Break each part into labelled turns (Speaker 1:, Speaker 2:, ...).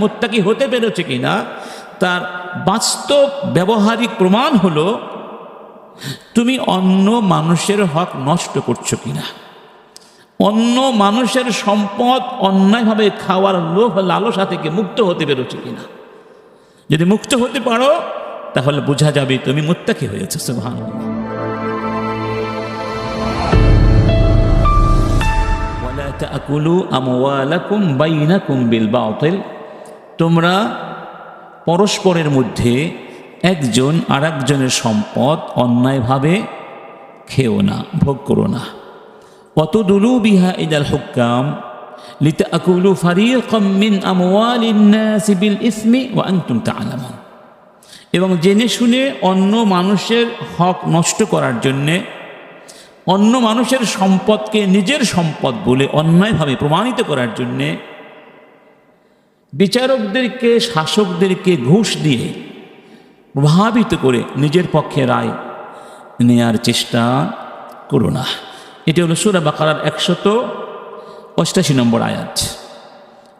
Speaker 1: মুত্তাকি হতে পেরেছে কিনা তার বাস্তব ব্যবহারিক প্রমাণ হলো তুমি অন্য মানুষের হক নষ্ট করছো কিনা, অন্য মানুষের সম্পদ অন্যায়ভাবে খাওয়ার লোভ লালসা থেকে মুক্ত হতে পেরেছো কিনা। যদি মুক্ত হতে পারো তাহলে বোঝা যাবে তুমি মুত্তাকি হয়েছো। সুবহানাল্লাহ। ওয়ালা তাকুলু আমওয়ালাকুম বাইনাকুম বিল বাতিল, তোমরা পরস্পরের মধ্যে একজন আরেকজনের সম্পদ অন্যায়ভাবে খেও না, ভোগ করো না। ওয়াতুদলু বিহা ইলাল হুক্কাম লিতাকুলু ফারিকাম মিন আমওয়ালিন নাস বিল ইসমি ওয়া আনতুম তা'লামুন, এবং জেনে শুনে অন্য মানুষের হক নষ্ট করার জন্যে, অন্য মানুষের সম্পদকে নিজের সম্পদ বলে অন্যায়ভাবে প্রমাণিত করার জন্যে বিচারকদেরকে, শাসকদেরকে ঘুষ দিয়ে প্রভাবিত করে নিজের পক্ষে রায় নেয়ার চেষ্টা করো না। এটি হলো সূরা বাকারার 188 নম্বর আয়াত।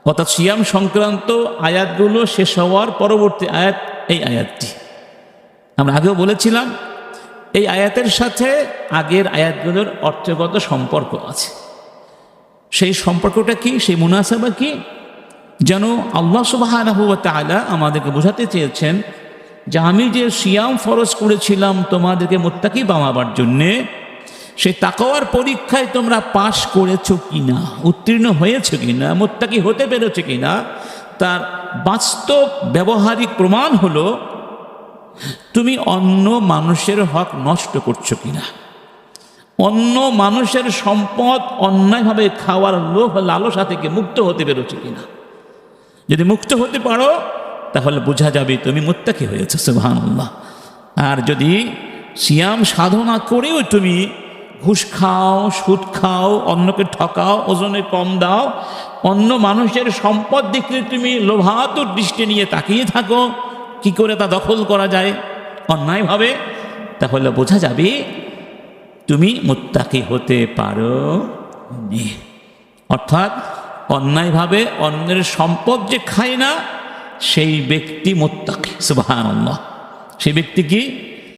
Speaker 1: অর্থাৎ সিয়াম সংক্রান্ত আয়াতগুলো শেষ হওয়ার পরবর্তী আয়াত এই আয়াতটি। আমরা আগেও বলেছিলাম এই আয়াতের সাথে আগের আয়াতগুলোর অর্থগত সম্পর্ক আছে। সেই সম্পর্কটা কি, সেই মুনাসাবা কি, যেন আল্লাহ সুবহানাহু ওয়া তাআলা আমাদেরকে বোঝাতে চেয়েছেন যে আমি যে সিয়াম ফরজ করেছিলাম তোমাদেরকে মুত্তাকি বানাবার জন্যে, সেই তাকওয়ার পরীক্ষায় তোমরা পাশ করেছো কিনা, উত্তীর্ণ হয়েছে কিনা, মুত্তাকি হতে পেরেছে কিনা তার বাস্তব ব্যবহারিক প্রমাণ হলো তুমি অন্য মানুষের হক নষ্ট করছো কিনা, অন্য মানুষের সম্পদ অন্যায়ভাবে খাওয়ার লোভ লালসা থেকে মুক্ত হতে পেরেছো কিনা। যদি মুক্ত হতে পারো তাহলে বোঝা যাবে তুমি মুত্তাকি হয়েছো। সুবহানাল্লাহ। আর যদি সিয়াম সাধনা করেও তুমি ঘুষ খাও, সুদ খাও, অন্যকে ঠকাও, ওজনে কম দাও, অন্য মানুষের সম্পদ দেখলে তুমি লোভাতুর দৃষ্টি নিয়ে তাকিয়ে থাকো কি করে তা দখল করা যায় অন্যায়ভাবে, তাহলে বোঝা যাবে তুমি মুত্তাকি হতে পারো নি। অর্থাৎ অন্যায়ভাবে অন্যের সম্পদ যে খায় না সেই ব্যক্তি মুত্তাকি। সুবহানাল্লাহ। সেই ব্যক্তি কি?